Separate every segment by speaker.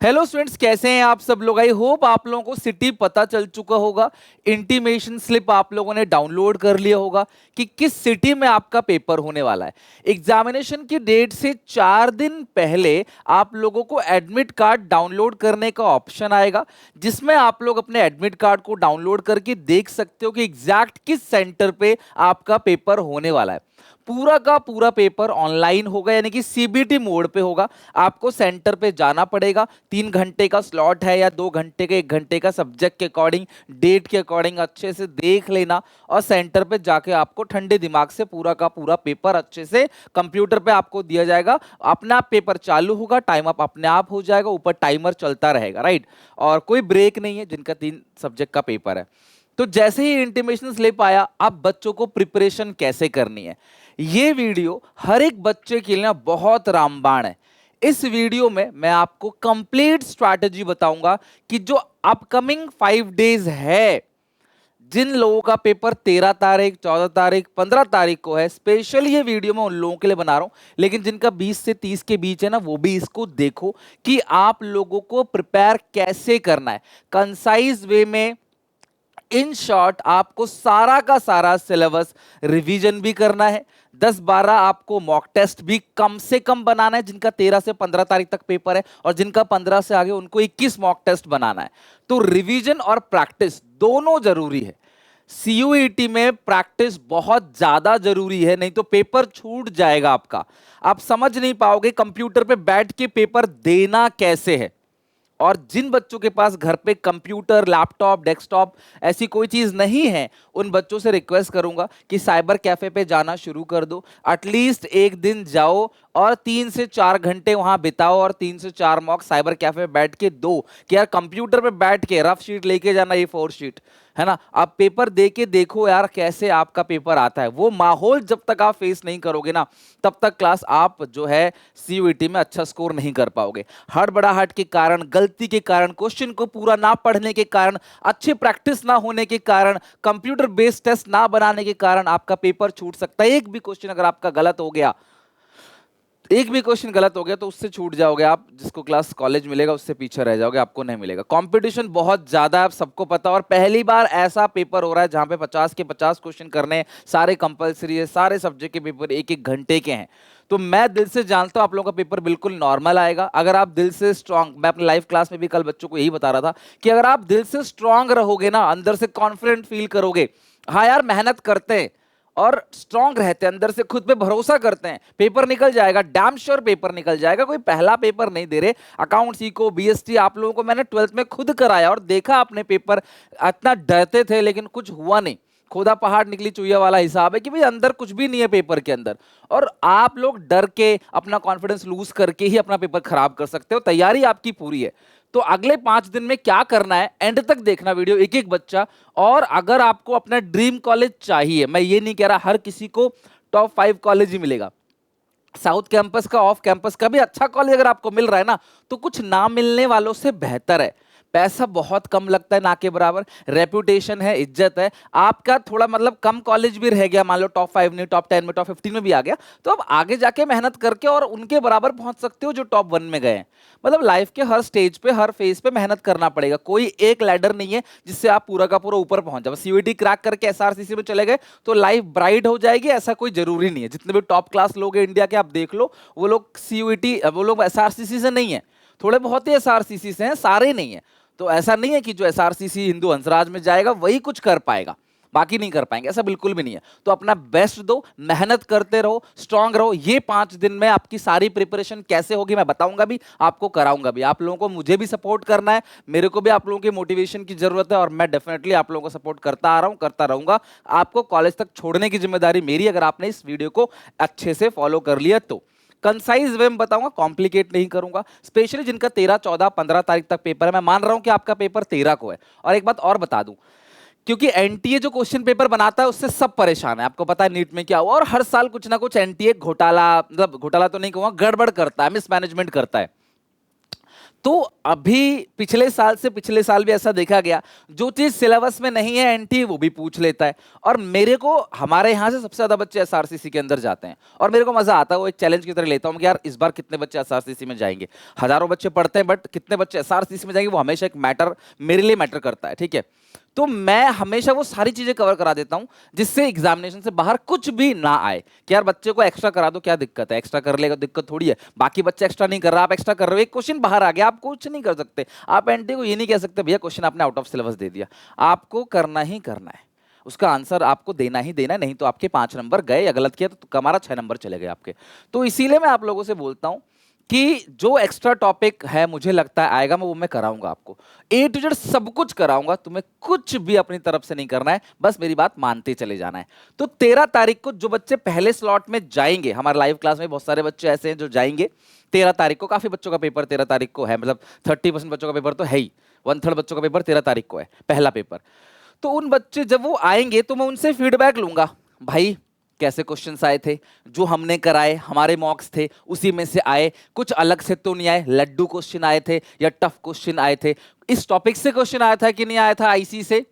Speaker 1: Hello students, कैसे हैं आप सब लोग। आई होप आप लोगों को सिटी पता चल चुका होगा। इंटीमेशन स्लिप आप लोगों ने डाउनलोड कर लिया होगा कि किस सिटी में आपका पेपर होने वाला है। एग्जामिनेशन की डेट से 4 दिन पहले आप लोगों को एडमिट कार्ड डाउनलोड करने का ऑप्शन आएगा, जिसमें आप लोग अपने एडमिट कार्ड को डाउनलोड करके देख सकते हो कि एग्जैक्ट किस सेंटर पे आपका पेपर होने वाला है। पूरा का पूरा पेपर ऑनलाइन होगा, यानी कि सीबीटी मोड पे होगा। आपको सेंटर पे जाना पड़ेगा। 3 घंटे का स्लॉट है या 2 घंटे का, 1 घंटे का, सब्जेक्ट के अकॉर्डिंग, डेट के अकॉर्डिंग अच्छे से देख लेना और सेंटर पे जाके आपको ठंडे दिमाग से पूरा का पूरा पेपर अच्छे से कंप्यूटर पे आपको दिया जाएगा। अपना आप पेपर चालू होगा, टाइम अप अपने आप हो जाएगा, ऊपर टाइमर चलता रहेगा, राइट। और कोई ब्रेक नहीं है, जिनका 3 सब्जेक्ट का पेपर है। तो जैसे ही इंटीमेशन स्लिप आया, अब बच्चों को प्रिपरेशन कैसे करनी है, ये वीडियो हर एक बच्चे के लिए ना बहुत रामबाण है। इस वीडियो में मैं आपको कंप्लीट स्ट्रैटेजी बताऊंगा कि जो अपकमिंग 5 डेज है, जिन लोगों का पेपर 13 तारीख, 14 तारीख, 15 तारीख को है, स्पेशल ये वीडियो मैं उन लोगों के लिए बना रहा हूं, लेकिन जिनका 20 से 30 के बीच है ना, वो भी इसको देखो कि आप लोगों को प्रिपेयर कैसे करना है कंसाइज वे में। इन शॉर्ट, आपको सारा का सारा सिलेबस रिवीजन भी करना है। 10-12 आपको मॉक टेस्ट भी कम से कम बनाना है, जिनका 13 से 15 तारीख तक पेपर है, और जिनका 15 से आगे उनको 21 मॉक टेस्ट बनाना है। तो रिवीजन और प्रैक्टिस दोनों जरूरी है। सीयूईटी में प्रैक्टिस बहुत ज्यादा जरूरी है, नहीं तो पेपर छूट जाएगा आपका। आप समझ नहीं पाओगे कंप्यूटर पे बैठ के पेपर देना कैसे है। और जिन बच्चों के पास घर पे कंप्यूटर, लैपटॉप, डेस्कटॉप ऐसी कोई चीज नहीं है, उन बच्चों से रिक्वेस्ट करूंगा कि साइबर कैफे पे जाना शुरू कर दो। एटलीस्ट एक दिन जाओ और 3 से 4 घंटे वहां बिताओ, और 3 से 4 मॉक साइबर कैफे पे बैठ के दो। कि यार कंप्यूटर पे बैठ के रफ शीट लेके जाना, ये 4 शीट है ना, आप पेपर दे के देखो यार कैसे आपका पेपर आता है। वो माहौल जब तक आप फेस नहीं करोगे ना, तब तक क्लास आप जो है सीयूईटी में अच्छा स्कोर नहीं कर पाओगे। हड़बड़ाहट के कारण, गलती के कारण, क्वेश्चन को पूरा ना पढ़ने के कारण, अच्छी प्रैक्टिस ना होने के कारण, कंप्यूटर बेस्ड टेस्ट ना बनाने के कारण आपका पेपर छूट सकता है। एक भी क्वेश्चन अगर आपका गलत हो गया, एक भी क्वेश्चन गलत हो गया, तो उससे छूट जाओगे आप। जिसको क्लास कॉलेज मिलेगा उससे पीछे रह जाओगे, आपको नहीं मिलेगा। कंपटीशन बहुत ज्यादा है, आप सबको पता। और पहली बार ऐसा पेपर हो रहा है जहां पे 50 के 50 क्वेश्चन करने हैं, सारे कंपलसरी है, सारे सब्जेक्ट के पेपर 1-1 घंटे के हैं। तो मैं दिल से जानता हूं आप लोगों का पेपर बिल्कुल नॉर्मल आएगा, अगर आप दिल से स्ट्रांग। मैं अपने लाइव क्लास में भी कल बच्चों को यही बता रहा था कि अगर आप दिल से स्ट्रांग रहोगे ना, अंदर से कॉन्फिडेंट फील करोगे, हाँ यार मेहनत करते हैं और स्ट्रांग रहते हैं, अंदर से खुद पे भरोसा करते हैं, पेपर निकल जाएगा, डैम श्योर पेपर निकल जाएगा। कोई पहला पेपर नहीं दे रहे। अकाउंट्स, इको, बीएसटी आप लोगों को मैंने 12th में खुद कराया और देखा अपने पेपर। इतना डरते थे लेकिन कुछ हुआ नहीं। खोदा पहाड़ निकली चुईया वाला हिसाब है कि भाई अंदर कुछ भी नहीं है पेपर के अंदर। और आप लोग डर के, अपना कॉन्फिडेंस लूज करके ही अपना पेपर खराब कर सकते हो। तैयारी आपकी पूरी है। तो अगले 5 दिन में क्या करना है, एंड तक देखना वीडियो, एक एक बच्चा। और अगर आपको अपना ड्रीम कॉलेज चाहिए, मैं ये नहीं कह रहा हर किसी को टॉप 5 कॉलेज ही मिलेगा। साउथ कैंपस का, ऑफ कैंपस का भी अच्छा कॉलेज अगर आपको मिल रहा है ना, तो कुछ ना मिलने वालों से बेहतर है। पैसा बहुत कम लगता है, ना के बराबर रेपुटेशन है, इज्जत है। आपका थोड़ा मतलब कम कॉलेज भी रह गया, मान लो टॉप 5 नहीं, टॉप 10 में, टॉप 15 में भी आ गया, तो अब आगे जाके मेहनत करके और उनके बराबर पहुंच सकते हो जो टॉप 1 में गए हैं। मतलब लाइफ के हर स्टेज पे, हर फेज पे मेहनत करना पड़ेगा। कोई एक लैडर नहीं है जिससे आप पूरा का पूरा ऊपर पहुंच जाओ। सीयूईटी क्रैक करके एसआरसीसी में चले गए तो लाइफ ब्राइट हो जाएगी, ऐसा कोई जरूरी नहीं है। जितने भी टॉप क्लास लोग हैं इंडिया के, आप देख लो, वो लोग सीयूईटी, वो लोग एसआरसीसी से नहीं है। थोड़े बहुत ही एसआरसीसी से हैं, सारे नहीं है। तो ऐसा नहीं है कि जो एसआरसीसी हिंदू हंसराज में जाएगा वही कुछ कर पाएगा, बाकी नहीं कर पाएंगे, ऐसा बिल्कुल भी नहीं है। तो अपना बेस्ट दो, मेहनत करते रहो, स्ट्रांग रहो। ये 5 दिन में आपकी सारी प्रिपरेशन कैसे होगी मैं बताऊंगा भी, आपको कराऊंगा भी। आप लोगों को मुझे भी सपोर्ट करना है, मेरे को भी आप लोगों की मोटिवेशन की जरूरत है, और मैं डेफिनेटली आप लोगों को सपोर्ट करता आ रहा हूं, करता रहूंगा। आपको कॉलेज तक छोड़ने की जिम्मेदारी मेरी, अगर आपने इस वीडियो को अच्छे से फॉलो कर लिया तो। कंसाइज वे में बताऊंगा, कॉम्प्लिकेट नहीं करूंगा। स्पेशली जिनका 13, 14, 15 तारीख तक पेपर है, मैं मान रहा हूं कि आपका पेपर 13 को है। और एक बात और बता दूं, क्योंकि एनटीए जो क्वेश्चन पेपर बनाता है उससे सब परेशान है। आपको पता है नीट में क्या हुआ, और हर साल कुछ ना कुछ एनटीए घोटाला, मतलब घोटाला तो नहीं कहूंगा, गड़बड़ करता है, मिसमैनेजमेंट करता है। तो अभी पिछले साल से पिछले साल भी ऐसा देखा गया, जो चीज सिलेबस में नहीं है एनटी वो भी पूछ लेता है। और मेरे को हमारे यहाँ से सबसे ज्यादा बच्चे एसआरसीसी के अंदर जाते हैं और मेरे को मजा आता है, वो एक चैलेंज की तरह लेता हूँ कि यार इस बार कितने बच्चे एसआरसीसी में जाएंगे। हजारों बच्चे पढ़ते हैं बट कितने बच्चे एसआरसीसी में जाएंगे वो हमेशा एक मैटर मेरे लिए मैटर करता है, ठीक है। तो मैं हमेशा वो सारी चीजें कवर करा देता हूं जिससे एग्जामिनेशन से बाहर कुछ भी ना आए कि यार बच्चे को एक्स्ट्रा करा दो, क्या दिक्कत है, एक्स्ट्रा कर लेगा, दिक्कत थोड़ी है। बाकी बच्चे एक्स्ट्रा नहीं कर रहा, आप एक्स्ट्रा कर रहे हो, एक क्वेश्चन बाहर आ गया, आप कुछ नहीं कर सकते। आप एंटी को ये नहीं कह सकते भैया क्वेश्चन आपने आउट ऑफ सिलेबस दे दिया। आपको करना ही करना है, उसका आंसर आपको देना ही देना है, नहीं तो आपके 5 नंबर गए, या गलत किया तो हमारा 6 नंबर चले गए आपके। तो इसीलिए मैं आप लोगों से बोलता हूं कि जो एक्स्ट्रा टॉपिक है मुझे लगता है आएगा, मैं वो मैं कराऊंगा आपको, ए टू जेड सब कुछ कराऊंगा। तुम्हें कुछ भी अपनी तरफ से नहीं करना है, बस मेरी बात मानते चले जाना है। तो 13 तारीख को जो बच्चे पहले स्लॉट में जाएंगे, हमारे लाइव क्लास में बहुत सारे बच्चे ऐसे हैं जो जाएंगे 13 तारीख को। काफी बच्चों का पेपर 13 तारीख को है, मतलब 30% बच्चों का पेपर तो है ही, 1/3 बच्चों का पेपर 13 तारीख को है, पहला पेपर। तो उन बच्चे जब वो आएंगे तो मैं उनसे फीडबैक लूंगा, भाई कैसे क्वेश्चंस आए थे, जो हमने कराए हमारे मॉक्स थे उसी में से आए, कुछ अलग से तो नहीं आए, लड्डू क्वेश्चन आए थे या टफ क्वेश्चन आए थे, इस टॉपिक से क्वेश्चन आया था कि नहीं आया था, आईसी से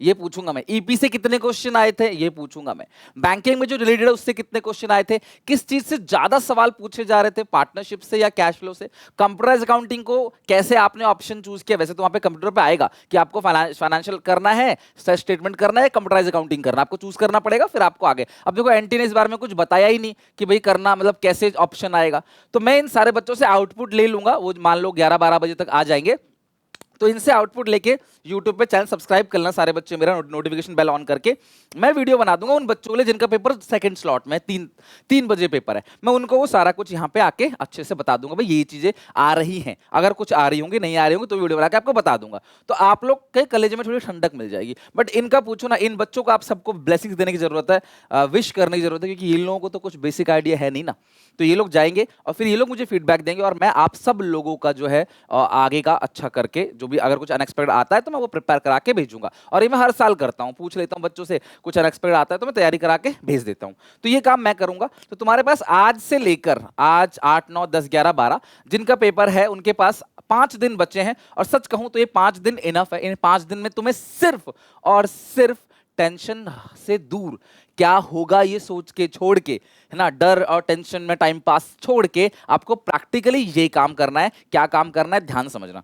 Speaker 1: ये पूछूंगा मैं, ईपी से कितने क्वेश्चन आए थे ये पूछूंगा मैं, बैंकिंग में जो रिलेटेड है उससे कितने क्वेश्चन आए थे, किस चीज से ज्यादा सवाल पूछे जा रहे थे, पार्टनरशिप से या कैश फ्लो से, कंप्यूटराइज अकाउंटिंग को कैसे आपने ऑप्शन चूज किया। वैसे तो वहां पे कंप्यूटर पे आएगा कि आपको फाइनेंशियल करना है, स्टेटमेंट करना है, कंप्यूटराइज अकाउंटिंग करना, आपको चूज करना पड़ेगा, फिर आपको आगे। अब देखो एंटी ने इस बारे में कुछ बताया ही नहीं कि भाई करना मतलब कैसे ऑप्शन आएगा। तो मैं इन सारे बच्चों से आउटपुट ले लूंगा, वो मान लो 11-12 बजे तक आ जाएंगे, तो इनसे आउटपुट लेके YouTube पे चैनल सब्सक्राइब करना सारे बच्चे, मेरा नोटिफिकेशन बेल ऑन करके मैं वीडियो बना दूंगा उन बच्चों के लिए जिनका पेपर सेकंड स्लॉट में 3 बजे पेपर है। मैं उनको वो सारा कुछ यहाँ पे आके अच्छे से बता दूंगा, भाई ये चीजें आ रही हैं, अगर कुछ आ रही होंगी नहीं आ रही होंगी तो वीडियो बना के आपको बता दूंगा, तो आप लोग के कलेजे में थोड़ी ठंडक मिल जाएगी। बट इनका पूछो ना, इन बच्चों को आप सबको ब्लेसिंग्स देने की जरूरत है, विश करने की जरूरत है, क्योंकि इन लोगों को तो कुछ बेसिक आइडिया है नहीं ना। तो ये लोग जाएंगे और फिर ये लोग मुझे फीडबैक देंगे और मैं आप सब लोगों का जो है आगे का अच्छा करके, जो भी अगर कुछ अनएक्सपेक्टेड आता है तो मैं वो प्रिपेयर करा के भेजूंगा। और ये मैं हर साल करता हूँ, पूछ लेता हूँ बच्चों से, कुछ अनएक्सपेक्टेड आता है तो मैं तैयारी करा के भेज देता हूँ। तो ये काम मैं करूंगा। तो तुम्हारे पास आज से लेकर आज 8, 9, 10, 11, 12 जिनका पेपर है उनके पास 5 दिन बचे हैं। और सच कहूं तो ये 5 दिन इनफ है। इन 5 दिन में तुम्हें सिर्फ और सिर्फ टेंशन से दूर, क्या होगा ये सोच के छोड़ के, है ना, डर और टेंशन में टाइम पास छोड़ के आपको प्रैक्टिकली ये काम करना है। क्या काम करना है, ध्यान समझना।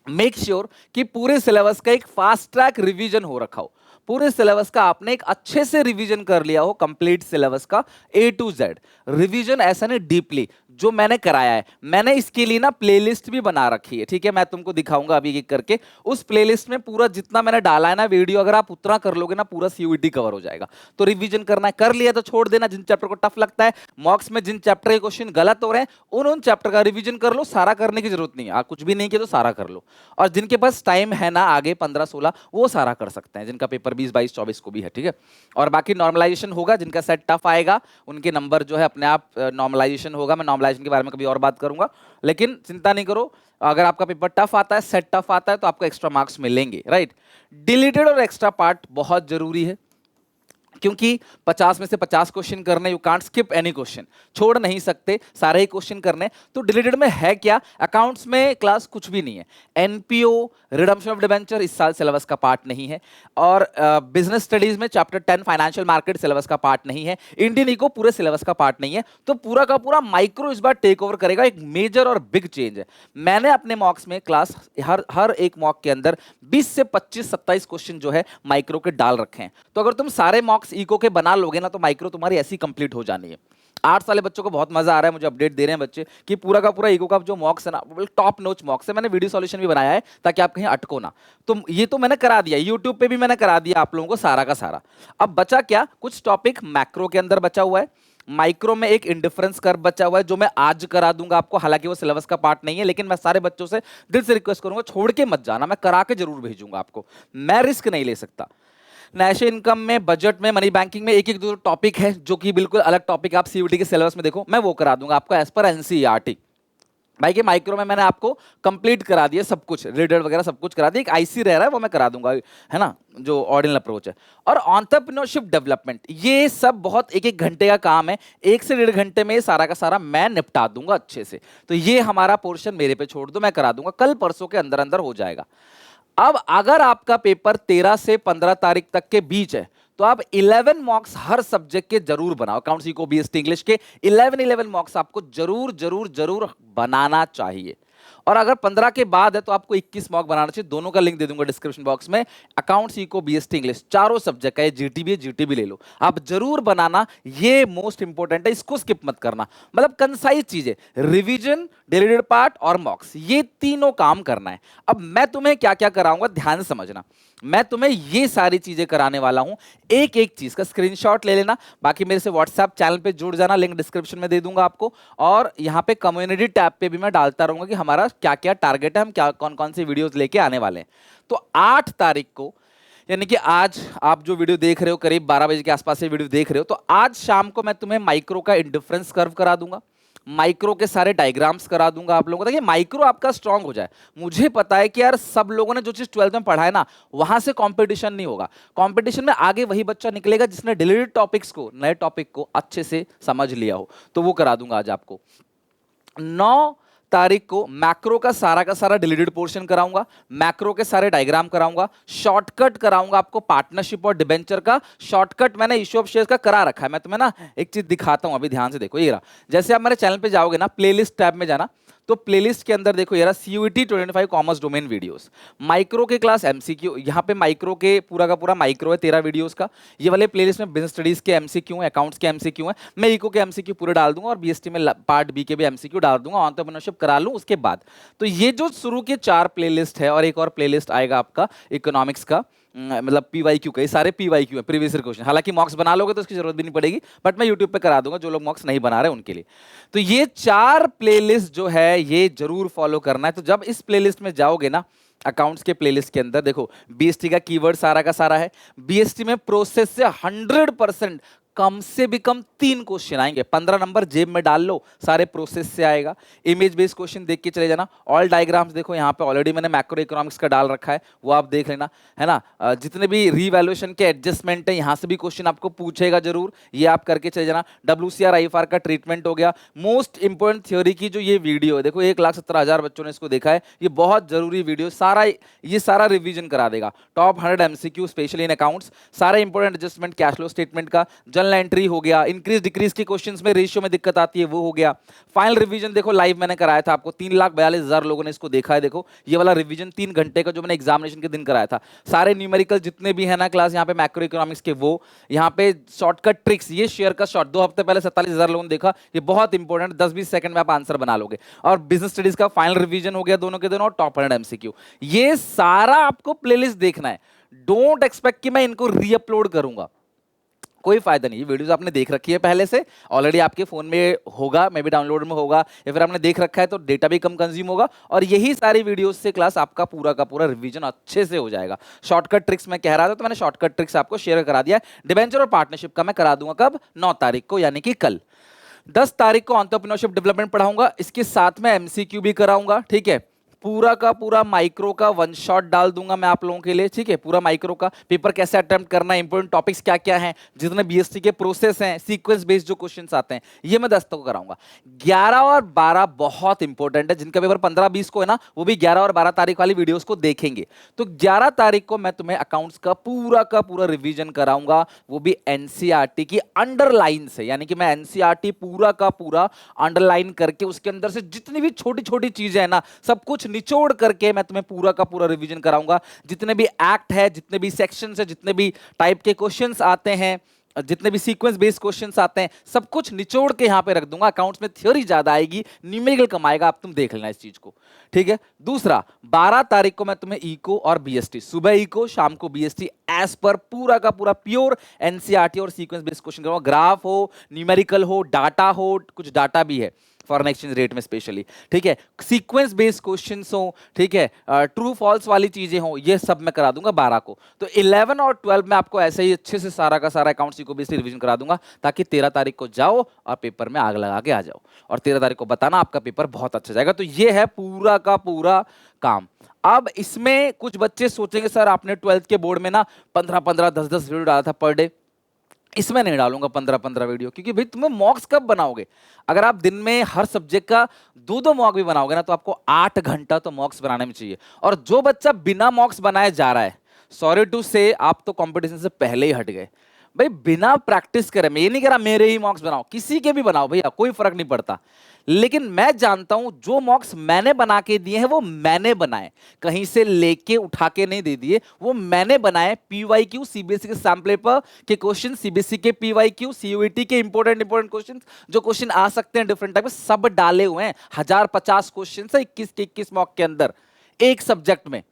Speaker 1: मेक श्योर कि पूरे सिलेबस का एक फास्ट ट्रैक रिवीजन हो रखा हो, पूरे सिलेबस का आपने एक अच्छे से रिवीजन कर लिया हो, कंप्लीट सिलेबस का A to Z रिवीजन, ऐसा नहीं डीपली जो मैंने कराया है। मैंने इसके लिए ना प्लेलिस्ट भी बना रखी है, ठीक है, मैं तुमको दिखाऊंगा अभी एक करके। उस प्लेलिस्ट में पूरा जितना मैंने डाला है ना वीडियो, अगर आप उतना कर लोगे ना पूरा CUET कवर हो जाएगा। तो रिवीजन करना है, कर लिया तो छोड़ देना। जिन चैप्टर को टफ लगता है, मॉक्स में जिन चैप्टर के क्वेश्चन गलत हो रहे हैं उन चैप्टर का रिवीजन कर लो, सारा करने की जरूरत नहीं है। कुछ भी नहीं किया तो सारा कर लो। और जिनके पास टाइम है ना आगे 15-16, वो सारा कर सकते हैं, जिनका पेपर 20, 22, 24 को भी है, ठीक है। और बाकी नॉर्मलाइजेशन होगा, जिनका सेट टफ आएगा उनके नंबर जो है अपने आप नॉर्मलाइजेशन होगा। मैं नॉर्मलाइजेशन के बारे में कभी और बात करूंगा, लेकिन चिंता नहीं करो, अगर आपका पेपर टफ आता है, सेट टफ आता है, तो आपको एक्स्ट्रा मार्क्स मिलेंगे, राइट। डिलीटेड और एक्स्ट्रा पार्ट बहुत जरूरी है, क्योंकि 50 में से 50 क्वेश्चन करने, you can't skip any question, छोड़ नहीं सकते, सारे ही क्वेश्चन करने। तो डिलीटेड में है क्या, अकाउंट्स में क्लास कुछ भी नहीं है, एनपीओ, रिडम्पशन ऑफ डिबेंचर इस साल सिलेबस का पार्ट नहीं है, और बिजनेस स्टडीज में चैप्टर 10 फाइनेंशियल मार्केट सिलेबस का पार्ट नहीं है, इंडियन इको पूरे सिलेबस का पार्ट नहीं है। तो पूरा का पूरा माइक्रो इस बार टेक ओवर करेगा, एक मेजर और बिग चेंज है। मैंने अपने मॉक्स में क्लास हर एक मॉक के अंदर 20 से 25, 27 क्वेश्चन जो है माइक्रो के डाल रखे हैं। तो अगर तुम सारे मॉक्स इको के बना लोगे ना, तो माइक्रो तुम्हारी ऐसी कंप्लीट हो जानी है। 8 साल बच्चों को बहुत मजा आ रहा है, मुझे अपडेट दे रहे हैं बच्चे कि पूरा का पूरा इको का जो मॉक्स है ना, टॉप नोच मॉक्स है। मैंने वीडियो सॉल्यूशन भी बनाया है ताकि आप कहीं अटको ना। तो ये तो मैंने करा दिया, यूट्यूब पे भी मैंने करा दिया आप लोगों को सारा का सारा। अब बचा क्या, कुछ टॉपिक मैक्रो के अंदर बचा हुआ है, माइक्रो में एक इंडिफरेंस कर्व बचा हुआ है जो मैं आज करा दूंगा आपको। हालांकि वो सिलेबस का पार्ट नहीं है, लेकिन मैं सारे बच्चों से दिल से रिक्वेस्ट करूंगा, छोड़ के मत जाना, मैं करा के जरूर भेजूंगा आपको, मैं रिस्क नहीं ले सकता। नेशनल इनकम में, बजट में, मनी बैंकिंग में एक एक दो टॉपिक है जो कि बिल्कुल अलग टॉपिक, आप CUET के सिलेबस में देखो, मैं वो करा दूंगा आपको एज पर NCERT। भाई के माइक्रो में मैंने आपको कंप्लीट करा दिया सब कुछ, रीडर वगैरह सब कुछ करा दिया, एक आईसी रह रहा है वो मैं करा दूंगा, है ना, जो ऑर्डिनल अप्रोच है। और एंटरप्रेन्योरशिप डेवलपमेंट, ये सब बहुत एक एक घंटे का काम है, 1 से 1.5 घंटे में ये सारा का सारा मैं निपटा दूंगा अच्छे से। तो ये हमारा पोर्शन मेरे पे छोड़ दो, मैं करा दूंगा, कल परसों के अंदर अंदर हो जाएगा। अब अगर आपका पेपर 13 से 15 तारीख तक के बीच है तो आप 11 मॉक्स हर सब्जेक्ट के जरूर बनाओ। अकाउंट्स, इको, बीएसटी, इंग्लिश के 11 मॉक्स आपको जरूर जरूर जरूर बनाना चाहिए। और अगर 15 के बाद है तो आपको 21 मॉक बनाना चाहिए। दोनों का लिंक दे दूंगा डिस्क्रिप्शन बॉक्स में। अकाउंट्स, इको, बीएसटी, इंग्लिश चारों सब्जेक्ट का, ये जीटीबी है, जीटीबी ले लो, आप जरूर बनाना, ये मोस्ट इंपॉर्टेंट है, इसको स्किप मत करना। मतलब कंसाइज चीजें, रिवीजन, डिलीटेड पार्ट और मॉक्स, ये तीनों काम करना है। अब मैं तुम्हें क्या क्या कराऊंगा ध्यान से समझना। मैं तुम्हें ये सारी चीजें कराने वाला हूं, एक एक चीज का स्क्रीनशॉट ले लेना, बाकी मेरे से व्हाट्सएप चैनल पे जुड़ जाना, लिंक डिस्क्रिप्शन में दे दूंगा आपको। और यहाँ पे कम्युनिटी टैब पे भी मैं डालता रहूंगा कि हमारा क्या क्या टारगेट है, हम क्या कौन कौन सी वीडियोस लेके आने वाले हैं। तो 8 तारीख को, यानी कि आज आप जो वीडियो देख रहे हो, करीब 12 बजे के आसपास ये वीडियो देख रहे हो, तो आज शाम को मैं तुम्हें माइक्रो का इंडिफरेंस कर्व करा दूंगा, माइक्रो के सारे डायग्राम्स करा दूंगा आप लोगों को, ताकि माइक्रो आपका स्ट्रांग हो जाए। मुझे पता है कि यार सब लोगों ने जो चीज 12th में पढ़ा है ना, वहां से कंपटीशन नहीं होगा। कंपटीशन में आगे वही बच्चा निकलेगा जिसने डिलीटेड टॉपिक्स को, नए टॉपिक को अच्छे से समझ लिया हो। तो वो करा दूंगा आज आपको। 9 तारीख को मैक्रो का सारा डिलीटेड पोर्शन कराऊंगा, मैक्रो के सारे डायग्राम कराऊंगा, शॉर्टकट कराऊंगा आपको पार्टनरशिप और डिबेंचर का। शॉर्टकट मैंने इश्यू ऑफ शेयर्स का करा रखा है। मैं तुम्हें ना एक चीज दिखाता हूं, अभी ध्यान से देखो, ये रहा। जैसे आप मेरे चैनल पे जाओगे ना, प्लेलिस्ट टैब में जाना, तो प्लेलिस्ट के अंदर देखो ये रहा CUET 25 commerce domain videos, micro के क्लास MCQ, यहाँ पे माइक्रो के पूरा का पूरा माइक्रो है 13 वीडियोस का। ये वाले प्लेलिस्ट में बिजनेस स्टडीज के MCQ है, अकाउंट्स के MCQ है, मैं इको के MCQ पूरे डाल दूंगा और BST में पार्ट बी के भी MCQ डाल दूंगा, एंटरप्रेन्योरशिप करा लूं उसके बाद। तो ये जो शुरू के 4 प्लेलिस्ट है, और एक और प्लेलिस्ट आएगा आपका इकोनॉमिक्स का, मतलब PYQ का, ये सारे PYQ है, प्रीवियस ईयर क्वेश्चन। हालांकि मॉक्स बना लोगे तो उसकी जरूरत भी नहीं पड़ेगी, बट मैं यूट्यूब पे करा दूंगा जो लोग मॉक्स नहीं बना रहे उनके लिए। तो ये 4 प्लेलिस्ट जो है ये जरूर फॉलो करना है। तो जब इस प्लेलिस्ट में जाओगे ना, अकाउंट्स के प्लेलिस्ट के अंदर देखो, BST का कीवर्ड सारा का सारा है। BST में प्रोसेस से 100% कम से भी कम 3 क्वेश्चन आएंगे, 15 नंबर जेब में डाल लो, सारे प्रोसेस से आएगा। इमेज बेस्ड क्वेश्चन देख के चले जाना। ऑल डायग्राम्स देखो, यहाँ पे ऑलरेडी मैंने मैक्रो इकोनॉमिक्स का डाल रखा है, वो आप देख लेना, है ना। जितने भी रीवैल्यूएशन के एडजस्टमेंट है, यहाँ से भी क्वेश्चन आपको पूछेगा जरूर, ये आप करके चले जाना। WCR IFR का ट्रीटमेंट हो गया। मोस्ट इंपोर्टेंट थ्योरी की जो ये वीडियो है, देखो 1,17,000 बच्चों ने इसको देखा है, ये बहुत जरूरी वीडियो, ये सारा रिविजन करा देगा। Top 100 MCQ specially in accounts, सारे important adjustment, cash flow statement का, जनरल एंट्री हो गया, इंक्रीज डिक्रीज के क्वेश्चंस में रेशियो में दिक्कत आती है वो हो गया। फाइनल रिवीजन देखो, लाइव मैंने कराया था आपको, 3,42,000 लोगों ने इसको देखा है। देखो ये वाला रिवीजन 3 घंटे का जो मैंने एग्जामिनेशन के दिन कराया था, सारे न्यूमेरिकल जितने भी है ना क्लास यहाँ पे मैक्रो इकोनॉमिक्स के, वो यहाँ पे शॉर्टकट ट्रिक्स, ये शेयर का शॉर्ट 2 हफ्ते पहले 47,000 लोगों ने देखा, ये बहुत इंपॉर्टेंट, 10-20 सेकंड में आप आंसर बना लोगे। और बिजनेस स्टडीज का फाइनल रिवीजन हो गया दोनों के दोनों, और टॉप 100 MCQ, ये सारा आपको प्लेलिस्ट देखना है। डोंट एक्सपेक्ट कि मैं इनको रीअपलोड करूंगा, कोई फायदा नहीं। ये वीडियोस आपने देख रखी है पहले से, ऑलरेडी आपके फोन में होगा, मे बी डाउनलोड में होगा, या फिर आपने देख रखा है तो डेटा भी कम कंज्यूम होगा, और यही सारी वीडियोस से क्लास आपका पूरा का पूरा रिवीजन अच्छे से हो जाएगा। शॉर्टकट ट्रिक्स मैं कह रहा था, तो मैंने शॉर्टकट ट्रिक्स आपको शेयर करा दिया है। डिबेंचर और पार्टनरशिप का मैं करा दूंगा कब, 9 तारीख को, यानी कि कल। 10 तारीख को एंटरप्रेन्योरशिप डेवलपमेंट पढ़ाऊंगा, इसके साथ में MCQ भी कराऊंगा, ठीक है। पूरा का पूरा माइक्रो का 1 शॉट डाल दूंगा मैं आप लोगों के लिए, ठीक है। पूरा माइक्रो का पेपर कैसे अटेम्प्ट करना है, इंपोर्टेंट टॉपिक्स क्या क्या हैं, जितने BST के प्रोसेस हैं, सीक्वेंस बेस्ड जो क्वेश्चंस आते हैं, ये मैं 10 तक कराऊंगा। 11 और 12 बहुत इंपॉर्टेंट है, जिनका पेपर 15-20 को है ना, वो भी 11 और 12 तारीख वाली वीडियोस को देखेंगे। तो 11 तारीख को मैं तुम्हें अकाउंट्स का पूरा रिवीजन कराऊंगा, वो भी NCERT की अंडरलाइन से, यानी कि मैं NCERT पूरा का पूरा अंडरलाइन करके उसके अंदर से जितनी भी छोटी छोटी चीजें हैं ना, सब कुछ निचोड़ करके मैं तुम्हें पूरा का पूरा रिवीजन कराऊंगा। जितने भी एक्ट है, जितने भी सेक्शंस है, जितने भी टाइप के क्वेश्चंस आते हैं, जितने भी सीक्वेंस बेस्ड क्वेश्चंस आते हैं, सब कुछ निचोड़ के यहां पे रख दूंगा। अकाउंट्स में थ्योरी ज्यादा आएगी, न्यूमेरिकल कम आएगा, आप तुम देख लेना इस चीज को, ठीक है। दूसरा, 12 तारीख को मैं तुम्हें इको और BST, सुबह इको शाम को BST, एज पर पूरा का पूरा प्योर NCERT और सीक्वेंस बेस्ड क्वेश्चन कराऊंगा। ग्राफ हो, न्यूमेरिकल हो, डाटा हो, कुछ डाटा भी है, फॉरेन एक्सचेंज रेट में स्पेशली, ठीक है, सीक्वेंस बेस्ड क्वेश्चंस हो, ठीक है, ट्रू फॉल्स वाली चीजें हो, ये सब मैं करा दूंगा 12 को। तो 11 और 12 में आपको ऐसे ही अच्छे से सारा का सारा अकाउंट्स को भी रिवीजन करा दूंगा, ताकि 13 तारीख को जाओ और पेपर में आग लगा के आ जाओ, और 13 तारीख को बताना आपका पेपर बहुत अच्छा जाएगा। तो ये है पूरा का पूरा काम। अब इसमें कुछ बच्चे सोचेंगे सर आपने 12th के बोर्ड में ना 15-15, 10-10 वीडियो डाला था पर डे, इसमें नहीं डालूंगा 15-15 वीडियो, क्योंकि भाई तुम्हें मॉक्स कब बनाओगे? अगर आप दिन में हर सब्जेक्ट का 2-2 मॉक भी बनाओगे ना, तो आपको 8 घंटा तो मॉक्स बनाने में चाहिए। और जो बच्चा बिना मॉक्स बनाए जा रहा है, सॉरी टू से, आप तो कंपटीशन से पहले ही हट गए। भाई बिना प्रैक्टिस करे, मैं ये नहीं कह रहा मेरे ही मॉक्स बनाओ, किसी के भी बनाओ भैया, कोई फर्क नहीं पड़ता, लेकिन मैं जानता हूं जो मॉक्स मैंने बना के दिए हैं वो मैंने बनाए, कहीं से लेके उठा के नहीं दे दिए, वो मैंने बनाए। पीवाईक्यू सीबीएसई के सैम्पल पेपर के क्वेश्चन, सीबीएसई के पीवाईक्यू, सीयूईटी के इंपॉर्टेंट क्वेश्चन, जो क्वेश्चन आ सकते हैं डिफरेंट टाइप के, सब डाले हुए हैं। 1050 क्वेश्चन है 21 के 21 मॉक के अंदर, एक सब्जेक्ट में।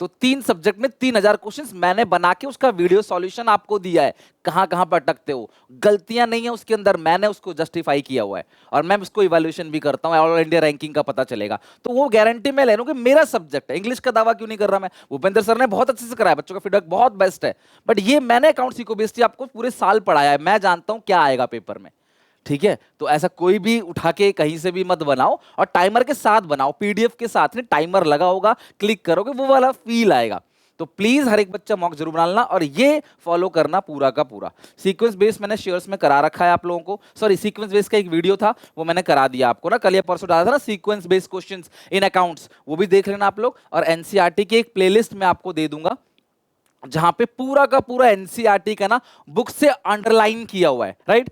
Speaker 1: तो 3 सब्जेक्ट में 3000 क्वेश्चंस मैंने बना के उसका वीडियो सॉल्यूशन आपको दिया है, कहां कहां पर अटकते हो, गलतियां नहीं है उसके अंदर, मैंने उसको जस्टिफाई किया हुआ है, और मैं उसको इवैल्यूएशन भी करता हूं, ऑल इंडिया रैंकिंग का पता चलेगा। तो वो गारंटी मैं ले लूं कि मेरा सब्जेक्ट है। इंग्लिश का दावा क्यों नहीं कर रहा मैं? भूपेंद्र सर ने बहुत अच्छे से कराया, बच्चों का फीडबैक बहुत बेस्ट है, बट ये मैंने अकाउंट्स को बेस्ड आपको पूरे साल पढ़ाया है, मैं जानता हूं क्या आएगा पेपर में, ठीक है। तो ऐसा कोई भी उठा के कहीं से भी मत बनाओ, और टाइमर के साथ बनाओ, पीडीएफ के साथ नहीं, टाइमर लगा होगा, क्लिक करोगे वो वाला फील आएगा। तो प्लीज हर एक बच्चा मॉक जरूर बनाना, और ये फॉलो करना पूरा का पूरा। सीक्वेंस बेस मैंने शेयर्स में करा रखा है आप लोगों को, सॉरी सीक्वेंस बेस का एक वीडियो था वो मैंने करा दिया आपको ना, कल या परसों डाला था ना, sequence based questions in accounts, वो भी देख लेना आप लोग। और एनसीईआरटी की एक प्लेलिस्ट में आपको दे दूंगा, जहां पे पूरा का पूरा एनसीईआरटी का ना बुक से अंडरलाइन किया हुआ है, राइट।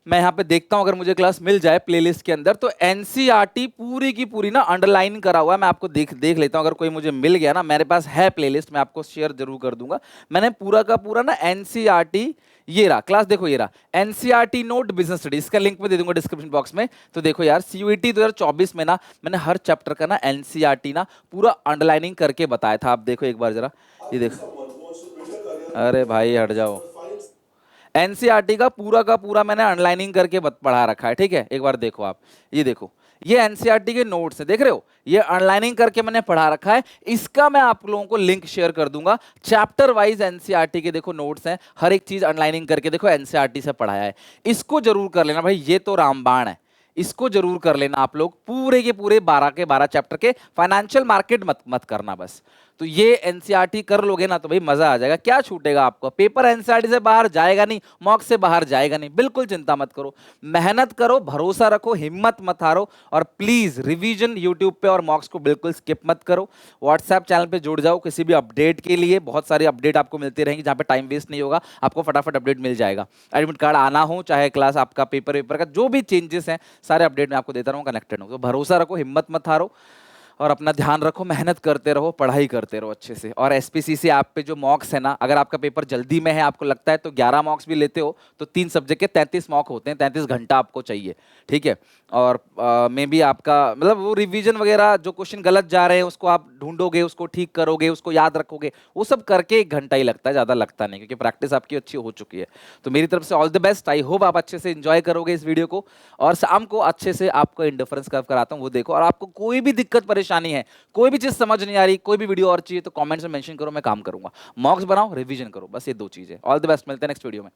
Speaker 1: मैं यहाँ पे देखता हूं अगर मुझे क्लास मिल जाए प्लेलिस्ट के अंदर, तो एनसीईआरटी पूरी की पूरी ना अंडरलाइन करा हुआ है। मैं आपको देख लेता हूं, अगर कोई मुझे मिल गया ना, मेरे पास है प्लेलिस्ट, मैं आपको शेयर जरूर कर दूंगा। मैंने पूरा का पूरा ना एनसीईआरटी, ये रहा क्लास, देखो ये रहा एनसीईआरटी नोट बिजनेस स्टडी, इसका लिंक मैं दे दूंगा डिस्क्रिप्शन बॉक्स में। तो देखो यार, सीयूईटी 2024 में ना मैंने हर चैप्टर का ना एनसीईआरटी ना पूरा अंडरलाइनिंग करके बताया था। आप देखो एक बार जरा, ये देखो, अरे भाई हट जाओ, एनसीईआरटी का पूरा मैंने अंडरलाइनिंग करके पढ़ा रखा है, ठीक है। एक बार देखो आप, ये देखो, ये एनसीईआरटी के नोट्स है, देख रहे हो, ये अंडरलाइनिंग करके मैंने पढ़ा रखा है। इसका मैं आप लोगों को लिंक शेयर कर दूंगा, चैप्टर वाइज एनसीईआरटी के देखो नोट्स हैं, हर एक चीज अंडरलाइनिंग करके देखो एनसीईआरटी से पढ़ाया है। इसको जरूर कर लेना भाई, ये तो रामबाण है, इसको जरूर कर लेना आप लोग, पूरे के पूरे 12 के 12 चैप्टर के। फाइनेंशियल मार्केट मत करना बस। तो ये एनसीईआरटी कर लोगे ना तो भाई मजा आ जाएगा। क्या छूटेगा आपको? पेपर एनसीईआरटी से बाहर जाएगा नहीं, मॉक से बाहर जाएगा नहीं, बिल्कुल चिंता मत करो, मेहनत करो, भरोसा रखो, हिम्मत मत हारो, और प्लीज रिवीजन यूट्यूब पे और मॉक्स को बिल्कुल स्किप मत करो। व्हाट्सएप चैनल पे जुड़ जाओ किसी भी अपडेट के लिए, बहुत सारी अपडेट आपको मिलती रहेंगी, जहां पे टाइम वेस्ट नहीं होगा, आपको फटाफट अपडेट मिल जाएगा। एडमिट कार्ड आना हो, चाहे क्लास आपका पेपर का जो भी चेंजेस हैं, सारे अपडेट मैं आपको देता रहूँ, कनेक्टेड हो। तो भरोसा रखो, हिम्मत मत हारो, और अपना ध्यान रखो, मेहनत करते रहो, पढ़ाई करते रहो अच्छे से। और एसपीसीसी ऐप पे जो मॉक्स है ना, अगर आपका पेपर जल्दी में है, आपको लगता है तो 11 मॉक्स भी लेते हो, तो 3 सब्जेक्ट के 33 मॉक होते हैं, 33 घंटा आपको चाहिए, ठीक है। और मे बी आपका मतलब वो रिवीजन वगैरह, जो क्वेश्चन गलत जा रहे हैं उसको आप ढूंढोगे, उसको ठीक करोगे, उसको याद रखोगे, वो सब करके 1 घंटा ही लगता है, ज़्यादा लगता नहीं, क्योंकि प्रैक्टिस आपकी अच्छी हो चुकी है। तो मेरी तरफ से all the best, I hope आप अच्छे से इंजॉय करोगे इस वीडियो को, और शाम को अच्छे से आपको इंडिफरेंस कर्व कराता हूँ, वो देखो। और आपको कोई भी दिक्कत परेशानी है, कोई भी चीज समझ नहीं आ रही, कोई भी वीडियो और चाहिए, तो कमेंट्स में मेंशन करो, मैं काम करूंगा। मॉक्स बनाओ, रिवीजन करो, बस ये 2 चीजें। ऑल द बेस्ट, मिलते हैं नेक्स्ट वीडियो में।